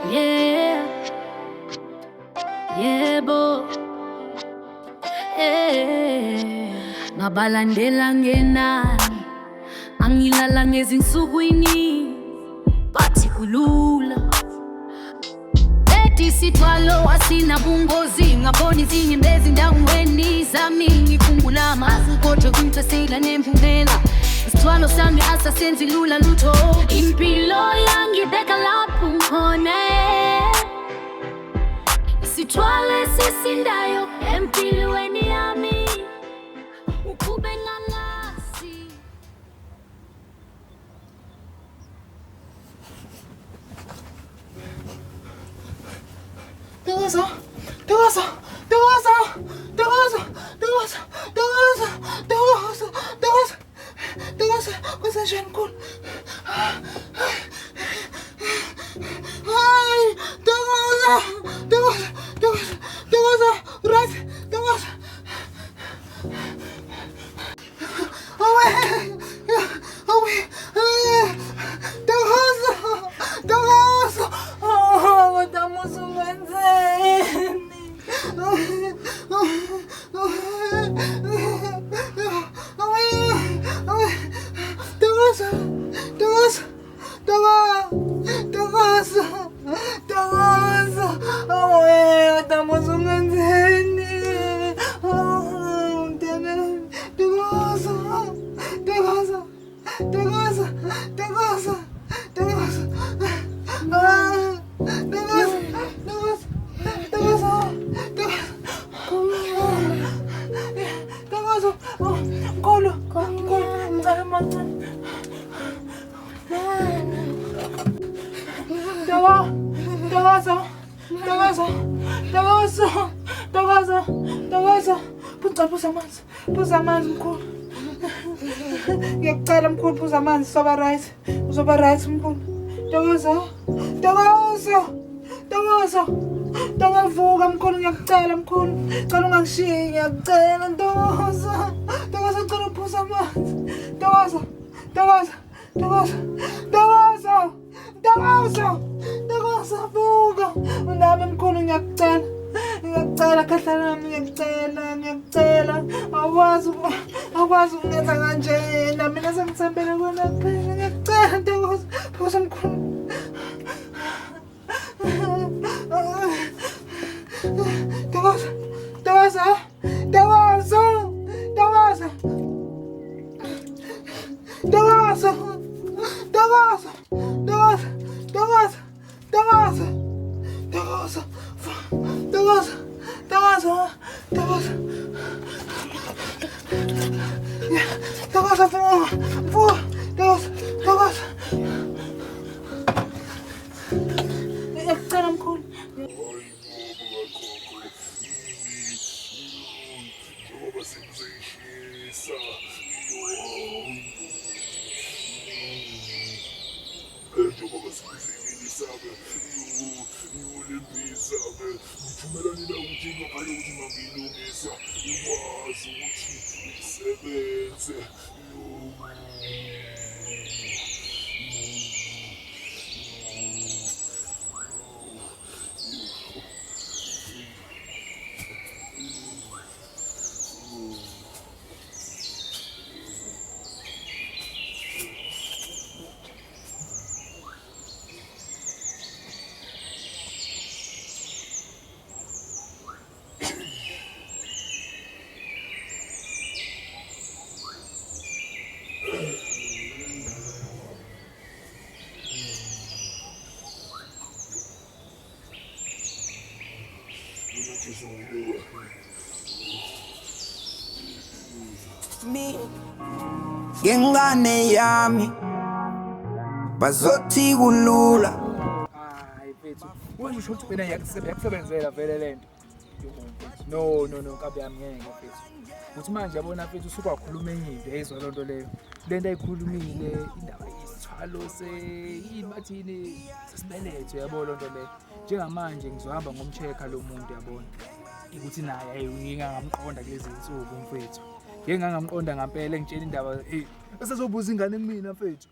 Yeah, yebo, ngabalandela ngenani, angilala ngezinsukwini, bathi kulula. Bethi sithwalo asinabungozi, ngabona izinyembezi ezindaweni zami, ngikhumbula amazwi kodwa kungiphesela nemphumela. Isithwalo sami asasenzi lula lutho, impilo yangibeka lapho ngikhona. Isithwalo esisindayo empilweni yami, ukube ngangasi. Kwenzenjani mkhulu? Ntokoza, right, Ntokoza. Ntokoza. Kodwa musungenzeni. Phuza amanzi mkhulu. Ngiyacela mkhulu, phuza amanzi, uzoba right mkhulu. Ntokoza, mkhulu, ngiyacela mkhulu. Cela ungangishiyi, ngiyacela Ntokoza. Cela uphuza amanzi. Ntokoza, vuka. Unami mkhulu, ngiyacela. Khahla nami, ngiyacela. Awukwazi ukungenza kanje. Mina sengithembele kuwena kuphela. Ngiyacela Ntokoza, phuza mkhulu. Ntokoza. Ngiyacela mkhulu. Ngengane yami bazothi kulula. Hayi mfethu, wena usho ukuthi mina yakusebenzela vele lento. No, kabe yami ngeke mfethu. Uthi manje yabona mfethu usukwakhuluma enye into eyizwa lonto leyo. Lento ayikhulumile indaba yesithwalo yini bathini sesibeletho yabo lonto leyo. Njengamanje ngizohamba ngomcheka lo muntu yabona. Ukuthi naye ngingamqonda kulezi insuku mfethu. Ngingamqonda ngempela engitshela indaba esezobuza ingane kumina mfethu.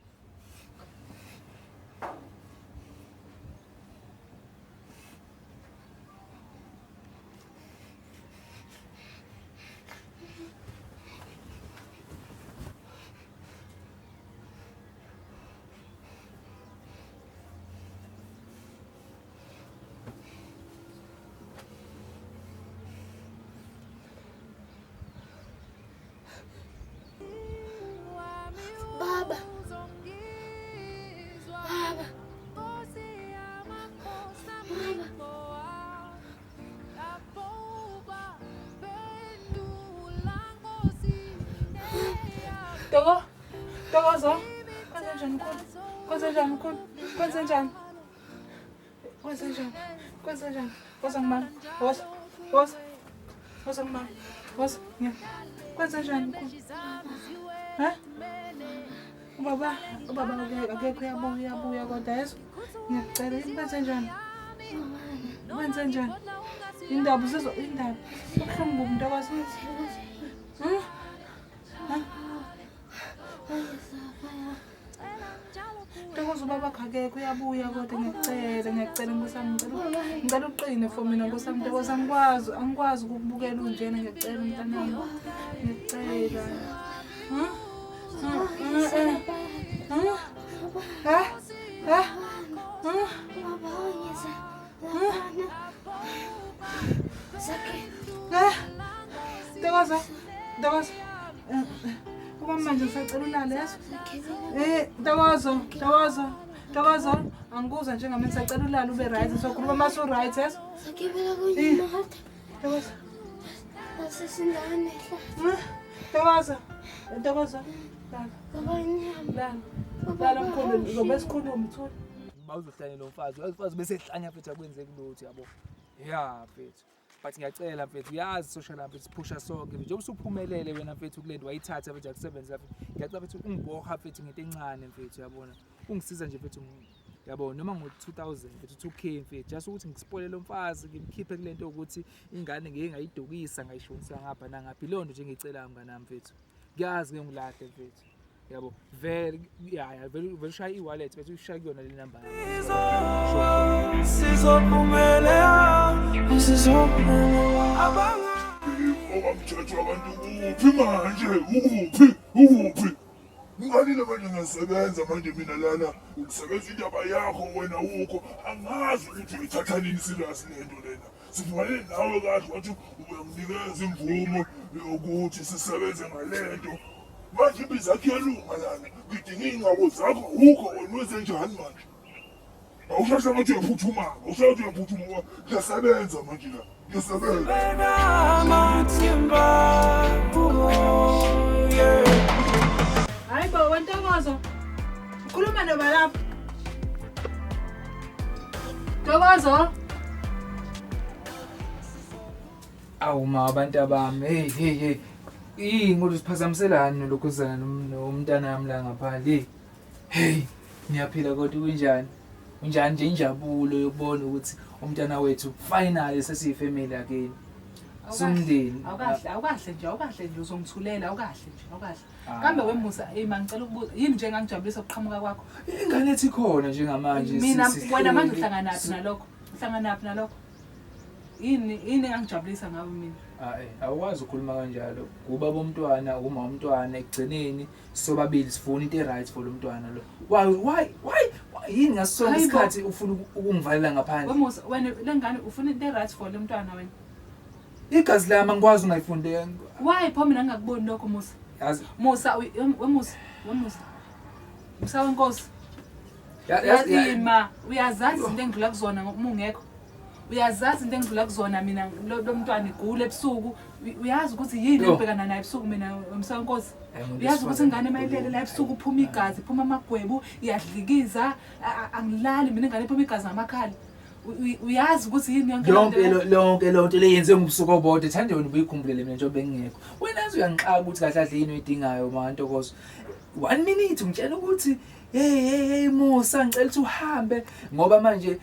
Ntokozo. Kwenzenjani mkhulu? Kwenzenjani mkhulu? Kwenzenjani? Kwenzenjani? Kwenzenjani? Woza ngimama. Woza. Woza. Woza ngimama. Woza. Kwenzenjani mkhulu? Ha? Ubaba akekho uyabuya kodwa yeso. Ngiyacela kwenzenjani? Kwenzenjani? Indaba usizwa indaba. Kubuhlungu Ntokozo. Ntokozo ubaba akekho uyabuya kodwa ngiyacela Nkosami ngicela uqine for mina Nkosami Ntokozo angikwazi ukubukela unjena ngiyacela mntanami ngiyacela Ntokozo Uma manje ngisacela ulale yaso. Ntokozo. Angikuzwa njengamanje ngisacela ulale ube right. Sokhuluma maso right yaso. Sakibela kunye mhata. Ntokozo. Asisindane. Ntokozo. Lala mkhulu ngoba esikhuluma mthula. Bawuzohlanya lo mfazi. Umfazi bese ehlanya futhi akwenzeki lutho yabo. Yeah mfethu. But ngiyacela mfethu uyazi social lapha siphusha sonke nje usuphumelele wena mfethu kulento wayithatha mfethu akusebenza lapha ngiyacela mfethu ungiboha mfethu ngento encane mfethu yabona ungisiza nje mfethu yabona noma ngo-2000 mfethu 2k mfethu just ukuthi ngispoile lo mfazi ngimkhiphe kulento ukuthi ingane ngeke ngayidukisa ngayishonisa ngapha nangaphi lonto nje ngicela mnganami mfethu ngiyazi ngilahle mfethu yabo vele vele ushaya i-wallet mfethu ushaya kuyona le number Obamthetho abantu uphi manje uphi ngalile manje ngiyasebenza manje mina lana ukusebenza indaba yakho wena ukho angazi ukuthi uyithatha nini serious lento lena sivumelene nawe kahle wathi uyanginikeza imvumo yokuthi sisebenze ngalento manje ibiza kuyalunga lana ngidinga ingcabo zakho ukho wena wenzenjani manje awushasha ngathi uyaphuthuma ngiyasebenza manje la ngiyasebenza Hayi bo Ntokozo. Ukhuluma noba lapha. Ntokozo. Awu ma abantu abami hey ingolo siphazamiselana nolokhuzana nomntana wami la ngaphandle hey niyaphila kodwa kunjani nje injabulo yokubona ukuthi umntana wethu finally sesiyifamily yakini somndeni Awukahle nje uzongithulela awukahle. Kambe wemusa ngicela ukubuza yini nje engangijabulisa ukuqhamuka kwakho? ingane ethi khona njengamanje Mina wena manje uhlangana nalokho? Yini engangijabulisa ngawe mina? Awukwazi ukukhuluma kanjalo kuba bomntwana uma umntwana ekugcineni sobabili sifuna into right for lo mntwana lo why yini ngasonke isikhathi ufuna ukungivalela ngaphandle wemusa wena lengane ufuna into right for lo mntwana wena igazi lami angikwazi ungayifunde why pho mina ngingakuboni lokho Musa yazi Musa wemusa Musa wenkosi uyazazi izinto engidlula kuzona uma ungekho uyazazi into engidlula kuzona mina lo mntwana igule ebusuku uyazi ukuthi yini ebhekana naye ebusuku mina Musa wenkosi uyazi ukuthi ingane mayilele la ebusuku uphuma igazi iphuma amagwebu iyadlikiza angilali mina ingane iphuma igazi ngamakhala uyazi ukuthi yini lonke lonto leyenze ngobusuku obode thande wena ubuyikhumbulele mina njengoba engekho wena azi uyangixaka ukuthi kahle kahle yini oyidingayo ma Ntokozo 1 minute ngitshela ukuthi hey Musa ngicela ukuthi uhambe ngoba manje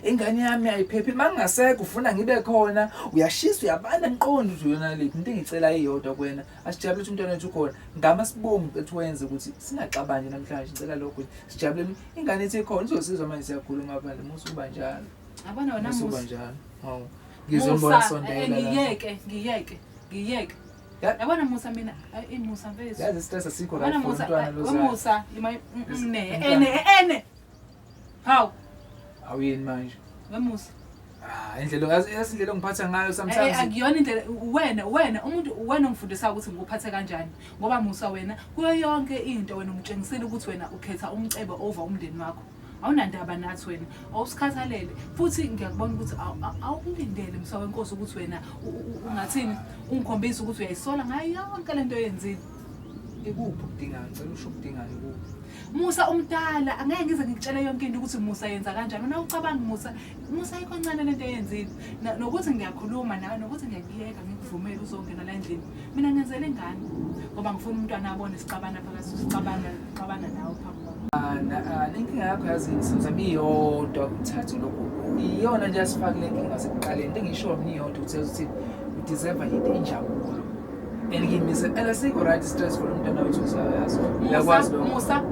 ingane yami ayiphephi mangingasekho ufuna ngibe khona uyashisa uyabana emqondo nje yona le into engicela iyodwa kuwena asijabule ukuthi umntwana wethu khona ngama sibonga ukuthi wenze ukuthi singaxabani namhlanje ngicela lokho sijabule ingane ethi khona izosizwa manje siyakhuluma ngaphandle Musa uba njalo abana wena Musa njalo ngizombona sondela ngiyeke yabona Musa mina Musa mfethu yazi stress asikho la umntwana lo Musa ene hawu awuyini manje wemusa indlela ngiphatha ngayo sometimes akuyona indlela wena umuntu ongifundisa ukuthi ngikuphathe kanjani ngoba Musa wena kuyo yonke into wena umtshengisela ukuthi wena ukhetha umcebo over umndeni wakho awunandaba nathi wena awusikhathalele futhi ngiyakubona ukuthi awulindele Musa wenkosi ukuthi wena ungathini ungikhombisa ukuthi uyayisola ngayo yonke lento oyenzile ikuphi ukudingayo ngicela usho ukudingayo ikuphi Musa umdala angeke ngize ngikutshele yonke into ukuthi Musa yenza kanjani mina ucabanga Musa ayikho ncane lento eyenzile nokuthi ngiyakhuluma nawe nokuthi ngiyakuyeka ngikuvumela uzongena la endlini mina ngenzele ingane ngoba ngifuna umntwana abone isixabana phakathi sixabana nawe phambi inkinga yakho yazi sizama iyodwa uthathe lokho iyona nje asifakile inkinga sekuqaleni into engisho mina iyodwa ukuthi udeserve into enjabulo engimise alasiko right stressful umntwana wethu usayazi uyakwazi Musa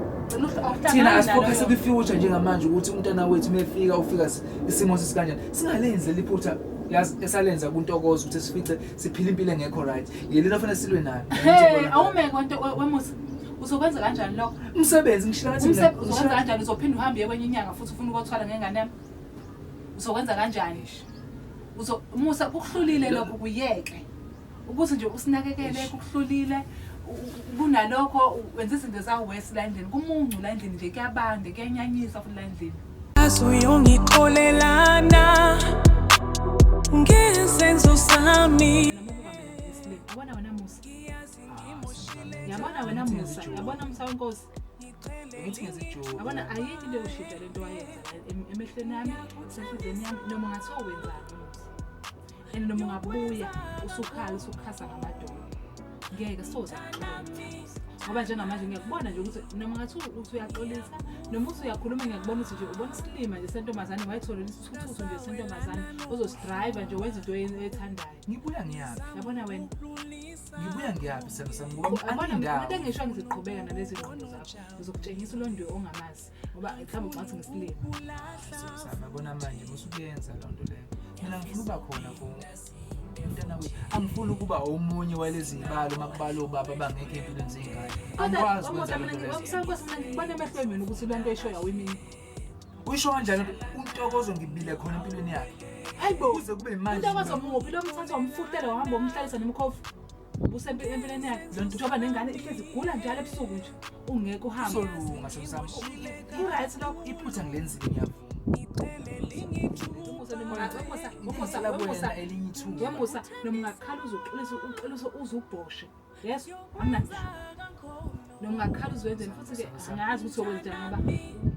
thina asifocus kwi-future njengamanje ukuthi umntwana wethu ufika isimo sesikanjani singalenzi liphutha yazi esalenza kuntokozo ukuthi sifice siphila impilo engekho right yelena kufanele silwe nayo awumeke konto wemusa uzokwenza kanjani lokho umsebenzi ngishilathi uzokwenza kanjani uzophinda uhambe kwenye inyanga futhi ufuna ukuthola ngengane yami uzokwenza kanjani Musa kuhlulile lokho kuyeke ukuthi nje usinakekele kuhlulile kunalokho wenza izinto zawo west la endlini kumuncu la endlini nje kuyabanda kuyanyanyisa futhi la endlini asuyongixolelana ngesenzo sami yabona wena Musa yabona Musa wenkosi ngithi ngezijoke yabona ayikho into yokushintsha lento wayenza emehlweni yami senhlizweni yami noma ngathi wenzani and noma ungabuya usukhasa ngamadolo ngeke soze ngoba njengamanje ngiyakubona nje ukuthi noma ngathi uyaxolisa noma uyakhuluma ngiyakubona ukuthi nje ubona isilima nje sentombazane wayithola isithuthuzo nje sentombazane uzosidrayiva nje wenza into ethandayo ngibuya ngiyaphi yabona wena ngibuya ngiyaphi yabona umuntu engisho ngiziqhubeka nalezi ngqondo zakho uzokutshengisa londo ongamazi ngoba mhlawumbe ucathi ngesilima yabona manje musukuyenza lonto leyo mina ngifuna ukuba khona umntana wethu angifuni ukuba omunye walezi ibalo makubalo obaba bangekho empilweni zengane angikwazi ukwenza lonto leyo ngibona emehlweni mina ukuthi lento eshoya wemini uyisho kanjani untokozo ngibile khona empilweni yakhe hayibo kuze kube manje untokozo muphi lo mthatha umfutela wahamba umhlalisa nemkhofu busempilweni yakhe njengoba nengane ihlezi igula njalo ebusuku nje ungeke uhambe solunga sesami right lokho iphutha ngilenzile ngiyavuma Musa noma ungakhala uzoqilisa uzubhoshe yes angazi noma ungakhala uzwenzeni futhi ke angazi ukuthi uzokwenzani ngoba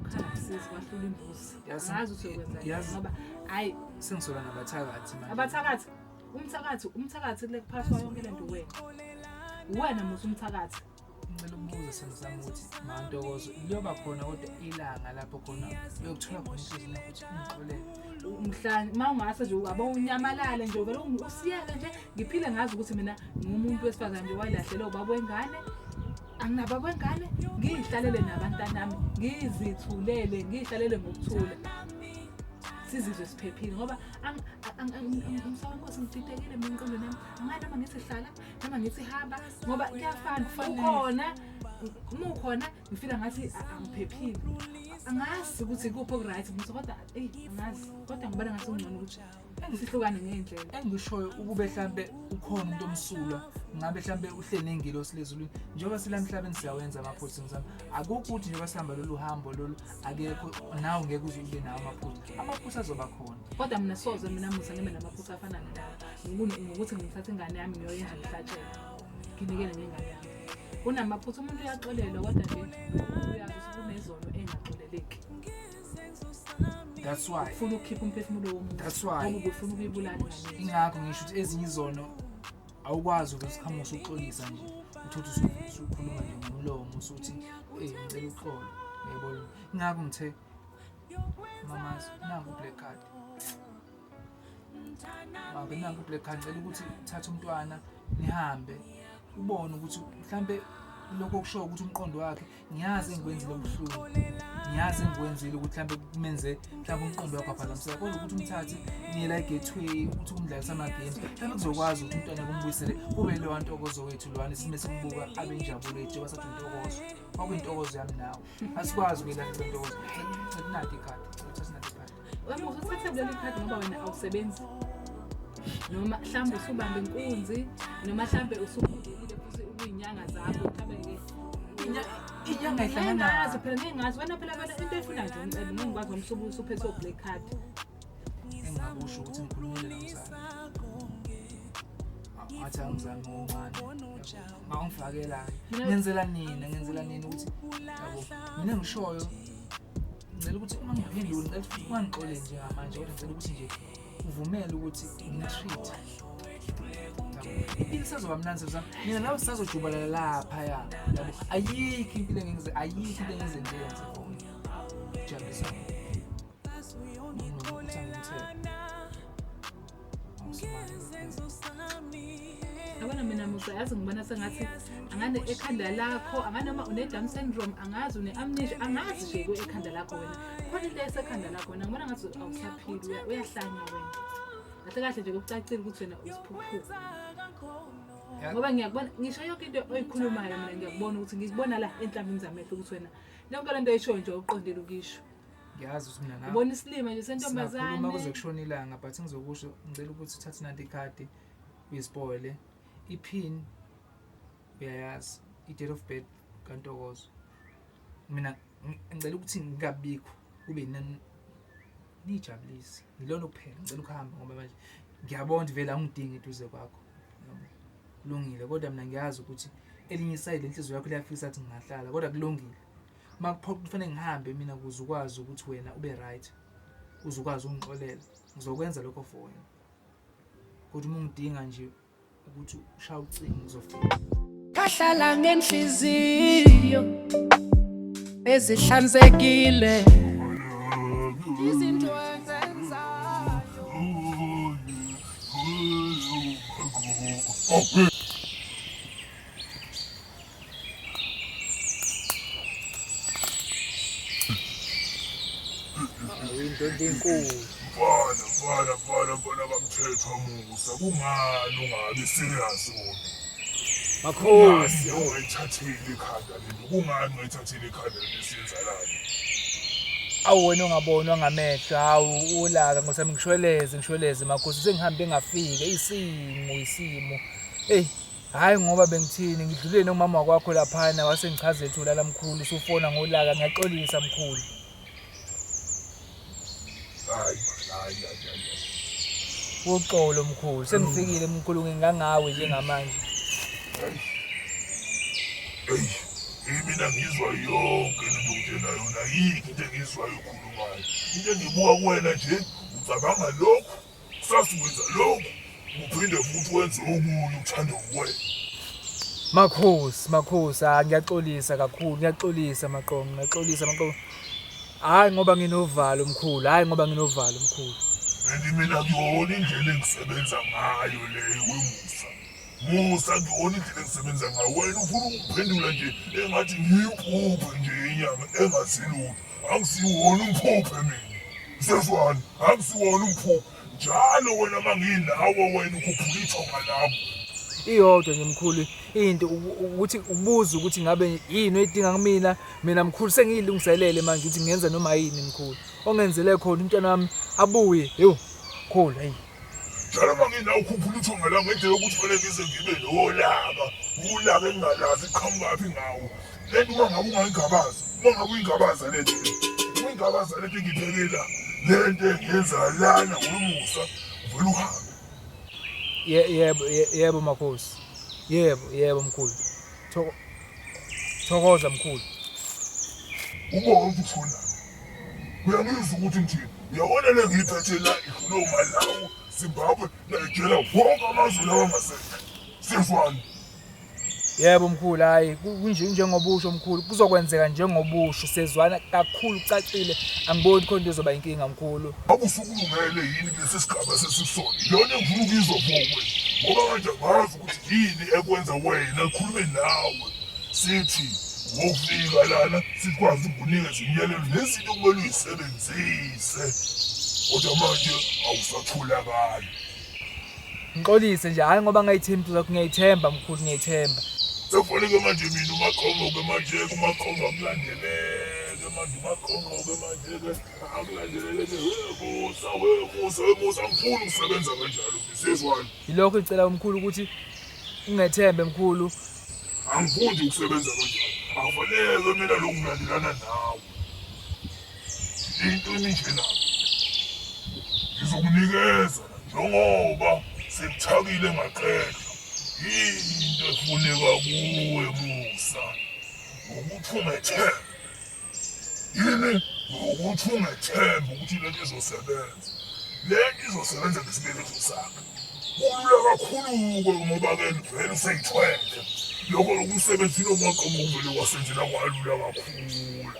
ukhala sisi kwahlula imbuzi angazi ukuthi uzokwenzani ngoba hayi sengisola nabathakathi manje umthakathi kule kuphaswa yonke lento wena Musa umthakathi ngicela ukubuza sengizama ukuthi mantokozo liyoba khona kodwa ilanga lapho khona uyokuthola khona inhliziyo ukuthi ungixolele umhlanje mawungase nje abawunyamalale nje vele usiyeke nje ngiphile ngazi ukuthi mina ngumuntu wesifazane nje walahlele ubaba wengane anginaba kwengane ngihlalele nabantanami ngizithulele ngihlalele ngokuthula sizizwe siphephile ngoba umsawenkosi ngithithekile mina ingqondo nami ngani noma ngisihlala noma ngithi hamba ngoba kuyafana ukhona ngifila ngathi angiphephile angazi ukuthi kuphi okuright ngizwa kodwa angazi kodwa ngibona ngathi ungcono ukuthi sihlukane ngendlela engishoyo ukube mhlambe ukhona umuntu omsulwa ngabe mhlambe uhleli nengilosi lezulwini njengoba sila emhlabeni siyawenza amaphutha ngizama akukho ukuthi njengoba sihamba lolu hambo lolu akekho nawe ngeke uze ube nawo amaphutha azoba khona kodwa mina soze mina Musa ngibe namaphutha afana nawo ngokuthi ngithathe ingane yami ngiyoyenza ngihlatshele nginikele ngengane yami kunamaphutha umuntu uyaxolelwa kodwa nje uyazi ukuthi kunezono engaxoleleki that's why ufuna ukukhipha umphefumulo womuntu that's why ngoba ufuna ukuyibulala ngani ingakho ngisho ukuthi ezinye izono awukwazi ukusikhamusa uxolisa nje uthothi usukhuluma nje ngomlomo usuthi ngicela uxolo yebo ingakho ngithe mama nangu black card nangu black card ngicela ukuthi uthathe umntwana nihambe ubone ukuthi mhlambe lokho kusho ukuthi umqondo wakhe ngiyazi engikwenzile ubuhlungu ngiyazi engikwenzile ukuthi mhlambe kumenze mhlambe umqondo wakhe aphazamiseka kodwa ukuthi umthathe niye la gateway ukuthi umdlalisa ama games mhlambe kuzokwazi ukuthi umntwana kumbuyisele kube lo ntokozo wethu lwana sime sibuka abe injabulo ethu basathi intokozo kwakuyintokozo yami nawe asikwazi ukuyilahla intokozo sekunadi ikhadi uthathe ikhadi wena usathathe leli khadi ngoba wena awusebenzi noma mhlambe usubamba inkunzi noma mhlambe usubudile futhi uyinyanga zakho mhlambe inyanga ihlangana nazo phela ngingazi wena phela into efuna nje ngikwazi umsubu usuphethe black card engakusho ukuthi ngikhulumile nomzali athi angizange ngomani Ngangifakela ngenzela nini ukuthi yabo mina ngishoyo ngicela ukuthi uma ngiphendula ngicela ukuthi ungangixole nje manje kodwa ngicela ukuthi nje uvumele ukuthi ngitreat impilo sazoba mnandi sezami mina nawe sisazojubalela lapha yabo ayikho impilo engenze njengenze jabulisa Yabona mina musayazi ngibona sengathi angane ekhanda lakho anganoma une Down syndrome angazi une amnesia angazi nje ku ekhanda lakho wena khona into esekhanda lakho wena ngibona ngathi awusaphili uyahlanya wena kahle kahle nje ukucacile ukuthi wena usiphuphuka ngoba ngiyakubona ngisho yonke into oyikhulumayo mina ngiyakubona ukuthi ngikubona la enhlambini zamehlo ukuthi wena yonke lento oyishoyo nje uqondile ukisho ngiyazi ukuthi mina nawe ubona isilima nje sentombazane uma kuze kushona ilanga but ngizokusho ngicela ukuthi uthathe nanti ikhadi uyispoile ipin uyayazi i-date of birth kaNtokozo mina ngicela ukuthi ngingabikho kube nijabulisi ngilona kuphela ngicela ukuhamba ngoba manje ngiyabona vele angidingi eduze kwakho kulungile kodwa mina ngiyazi ukuthi elinye iside lenhliziyo yakho liyafisa ukuthi ngingahlala kodwa kulungile makuphoqa kufanele ngihambe mina ukuze ukwazi ukuthi wena ube right uze ukwazi ungixolela ngizokwenza lokho for wena kodwa uma ungidinga nje ukuthi ushaya ucingo ngizofika kahlala ngenhliziyo ezihlanzekile izinto enzenzayo into enkulu Fana kamthethwa Musa kungani ungabi serious wona makhosi ungayithathile ikhanda lento kungani ungayithathile ikhanda lesiyenzalayo awu wena ongabonwa ngamehlo hawu ulaka ngosami ngishweleze makhosi sengihambe ngafika isimo hayi ngoba bengithini ngidlulele nomama wakwakho laphana wasengichaze ethula lamkhulu usufona ngolaka ngiyaxolisa mkhulu hayi uxolo mkhulu sengifikile mkhulu ngingangawe njengamanje mina ngizwa yonke lento ngitshela yona yikho into engizwayo ukhulumayo into engibuka kuwena nje ucabanga lokho sasukwenza lokho uphinde futhi wenze okunye uthanda ukuwena makhosi ngiyaxolisa kakhulu ngiyaxolisa maqongo hayi ngoba nginovalo mkhulu mina ngiyona indlela engisebenza ngayo leyo Musa ngiyona indlela engisebenza ngayo wena ufuna ukuphendula nje engathi ngiyimpuphe nje inyama engasilutho angisiwona umphuphe mina sezwana angisiwona umphuphe njalo wena manginawe wena ukhuphula ithonga lapho iyodwa nje mkhulu into ukuthi ubuza ukuthi ngabe yini oyidinga mina mkhulu sengiyilungiselele manje ukuthi ngenza noma yini mkhulu ongenzele khona umntwana wami abuye mkhulu hey njalo mangina ukhuphula ithonga la ngendlela ukuthi fanele ngize ngibe ulaka engingalazi iqhamukapi ngawo lento uma ngabe uyingabaza lento engiphekela lento engiyenza lana ngomusa uvela uhambe yebo makhosi yebo mkhulu thokoza mkhulu ubona ukuthi ufuna uyangizwa ukuthi ngithini uyabona le ngiyiphethe la ikhuluma Malawi Zimbabwe Nigeria wonke amazwe lawa ngasekho sezwana yebo mkhulu hayi kunje njengobusho mkhulu kuzokwenzeka njengobusho sezwana kakhulu ucacile angiboni khona into ezoba inkinga mkhulu abusukulungele yini lesi sigaba sesisona yona engifuna ukizwa kuwe ngoba manje ngazi ukuthi yini ekwenza wena khulume nawe sithi ngokufika lana sikwazi ukunika izimiyalelo nezinto kumele uyisebenzise kodwa manje awusatholakali ngixolise nje hayi ngoba ngayithemba zakho ngiyayithemba mkhulu ngiyayithemba sekufanele manje mina umaqongo manje kumaqongo akulandeleke manje umaqongo manje akulandeleke Musa ngifuna ukusebenza kanjalo sezwana yilokho icela umkhulu ukuthi ungethembe mkhulu angifuni ukusebenza kanjalo akufanele mina lokungilandelana nawe into enjena ngizokunikeza njengoba sekuthakile ngaqedwa into efuneka kuwe Musa ukuthi ungethemba yini ukuthi ungethemba ukuthi lento izosebenza lento izosebenza ngesibeletho sakhe kulula kakhulu-ke ngoba ke vele useyithwele lokho lokumsebenzini omaqomongele wasenzela kwalula kakhulu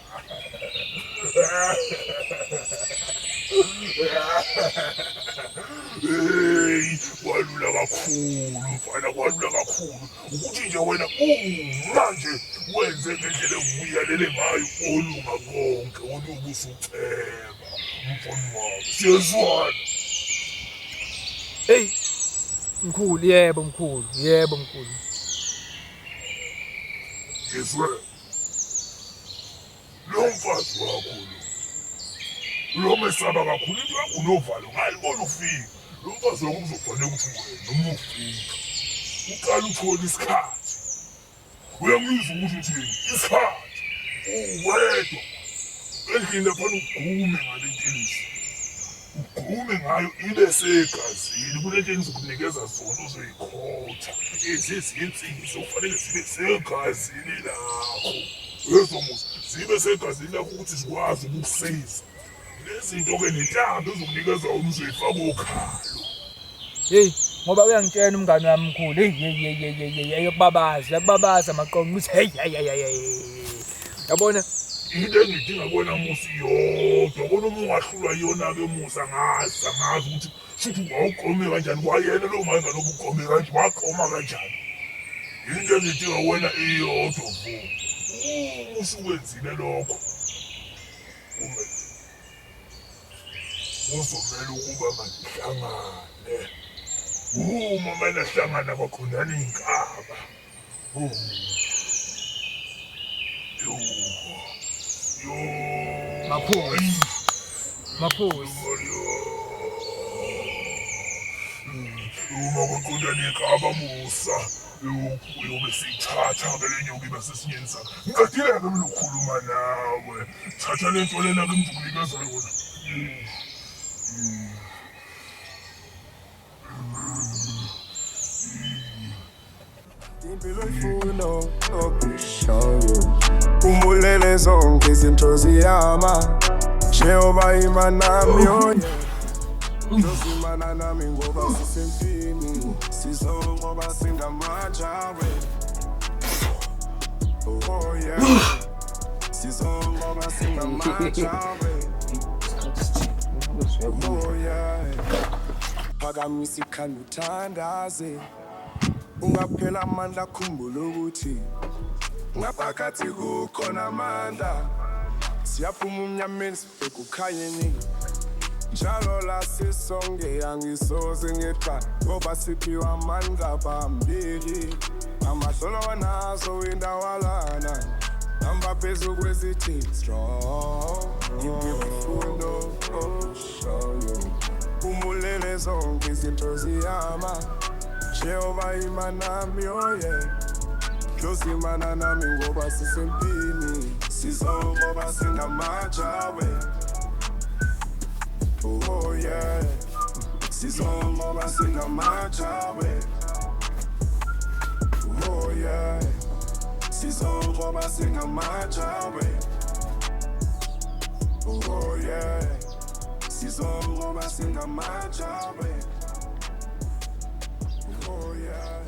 hey kwalula kakhulu mfana kwalula kakhulu ukuthi nje wena manje wenze ngendlela engiyalele ngayo olunga konke olubusuceba mfana wami siyezwana Hey mkhulu yebo mkhulu yezwe lo mfazi wakho lo mesaba kakhulu into yakho novalo ngayibona ufika lo mfazi wakho uzofanele ukuthi wena noma ufika uqala uthole isikhathi uyangizwa ukuthi uthini isikhathi uwedwa endlini lapha ugume ngale ntelisi ugume ngayo ibe segazini kulento engizokunikeza zona uzoyikhotha ezizinsizi ufanele zibe segazini lakho wezomusa zibe segazini lakho ukuthi zikwazi ukukusiza lezinto-ke nentambo ezokunikeza umzoyifaka okhalo hey ngoba uyangitshela umngane wami mkhulu hey yakubabaza amaqongo ukuthi hey yabona into engidinga bona Musa iyodwa bona uma ungahlulwa yona-ke Musa ngazi ukuthi futhi wawugqome kanjani kwayena lo manje ngalobu ugqome kanje wagqoma kanjani into engidinga wena iyodwa vo Musa ukwenzile lokho kuzomele ukuba manihlangane uma manje ahlangana kwakhonana iy'nkaba Maphuzi uma kwakhonana iy'nkaba Musa uyobe siyithatha-ke le nyoka ibe sesinyeni sakhe ngiqedile-ke mina ukukhuluma nawe thatha le nto lena-ke ngizokunikeza yona impilo ifuna okushayo umulele zonke izinto ziyama Jehova imanami yoye Zozimana nami ngoba sisempini sizongoba singamajawe oh yeah sizongoba singamajawe oh yeah phakamisa ikhanda uthandaze ungaphela amandla khumbula ukuthi ngaphakathi kukhona amandla siyaphuma umnyameni sibheka ukhanyeni njalo la sisonke angisoze ngeqa ngoba siphiwa amandla phambili amahlolo wanazo indawalana hamba phezu kwezithi strong imifundo oshoyo umulele zonke izinto ziyama Jehova imanami oye Jozimana nami ngoba sisempini sizongoba singamajawe oh yeah sizongoba singamajawe oh yeah sizongoba singamajawe oh yeah sizongoba singamajawe oh yeah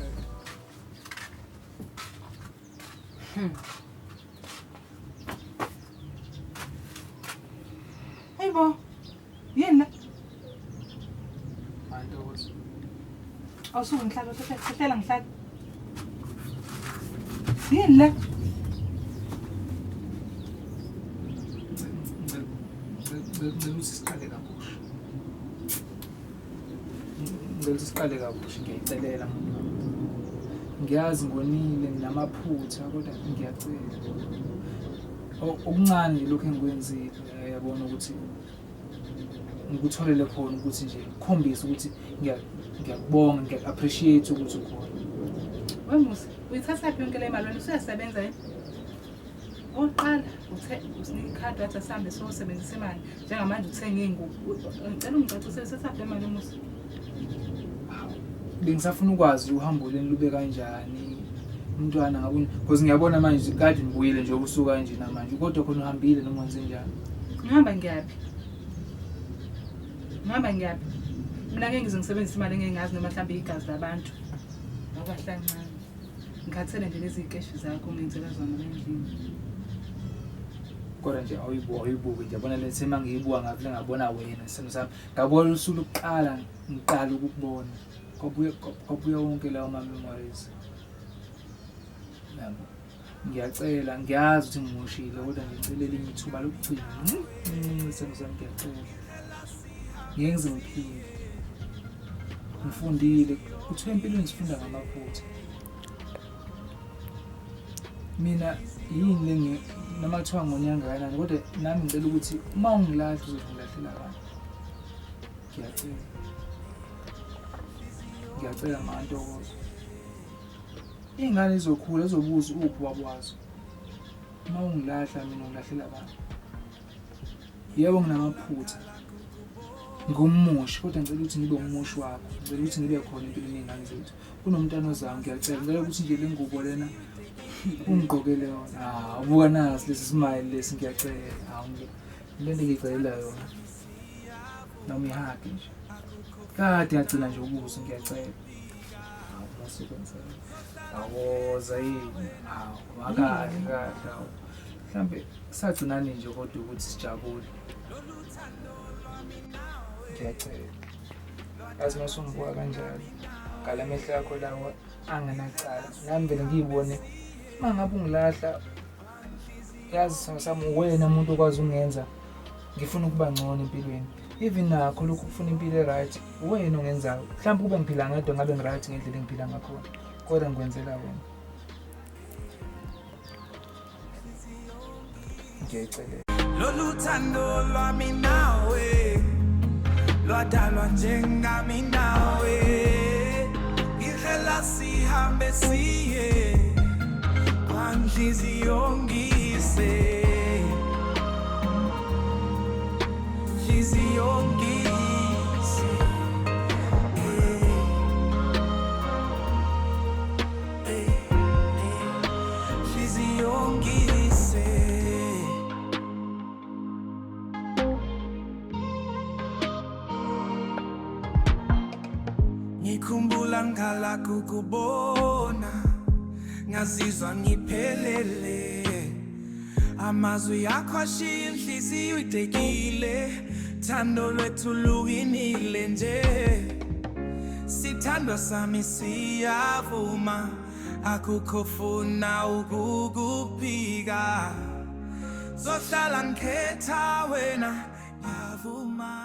Hey bo, yini la? Mantozi Awusuke ngihlala sehlela ngihlala. Yini la? Ngicela ukuthi siqale kabusha ngiyayicelela ngiyazi ngonile nginamaphutha kodwa ngiyacela okuncane lokho engikwenzile yabona ukuthi ngikutholele khona ukuthi nje ukhombise ukuthi ngiyakubonga ngiya-appreciate ukuthi ukhona Wemusa, uyithathaphi yonke le mali wena usuyasebenza yini? Oqala usinika ikhadi wathi asihambe siyosebenzisa imali njengamanje uthenga iy'ngubo. Ngicela ungicacise sesaphi le mali Musa? bengisafuna ukwazi uhambo leni lube kanjani umntwana ngabona because ngiyabona manje kade ngibuyile nje ubusuka kanje namanje kodwa khona uhambile noma wenze njani ngihamba ngiyaphi mina ngeke ngize ngisebenzise imali engingazi noma mhlawumbe igazi labantu abahlancancane ngikhathele nje lezi ikeshi zakho ngenzela zona endlini kodwa nje ayibuki nje yabona lesi mangiyibuka ngavule ngabona wena isimo sami ngabona usuku lokuqala ngiqala ukukubona kwabuya wonke lawo ma-memories yabo ngiyacela ngiyazi ukuthi ngimoshile kodwa ngicela elinye ithuba lokugcina isimo sami ngiyacela ngeke ngize ngiphinde ngifundile kuthiwa empilweni sifunda ngamaphutha mina yini le noma kuthiwa ngonyanga kanani kodwa nami ngicela ukuthi uma ungilahla uzongilahlela abantu ngiyacela mantokozo ingane izokhula izobuza uphi wabwazo uma ungilahla mina ngilahlela abantu yebo nginamaphutha ngumushi kodwa ngicela ukuthi ngibe umushi wakho ngicela ukuthi ngibe khona empilweni yengane zethu kunomntana ozami ngiyacela ukuthi nje le ngubo lena ungigqokele yona ubuka nasi lesi smile lesi ngiyacela lento ngicela yona noma ihagi nje kade ngagcina nje ubuso ngiyacela masukwenzela awoza yini makade mhlambe sagcinani nje kodwa ukuthi sijabule ngiyacela yazi masungibukwa kanjalo ngalamehlo yakho lawo angenacala nami vele ngiyibone mangabe ungilahla yazi sami wena umuntu okwazi ungenza ngifuna ukuba ngcono empilweni even nakho lokhu kufuna impilo eright wena ungenzayo mhlawumbe kube ngiphila ngedwa ngabe ngiright ngendlela engiphila ngakhona kodwa ngikwenzela wena ngiyacela lolu thando lwami nawe lwadalwa njengami nawe ngihela sihambe siye kwanhliziyo ngise nhliziyo ngise nhliziyo ngise ngikhumbula ngala kukubona ngazizwa ngiphelele amazwi yakho ashiya inhliziyo idekile thando lwethu lukinile nje sithandwa sami siyavuma akukho funa ukukuphika zohlala ngikhetha wena ngiyavuma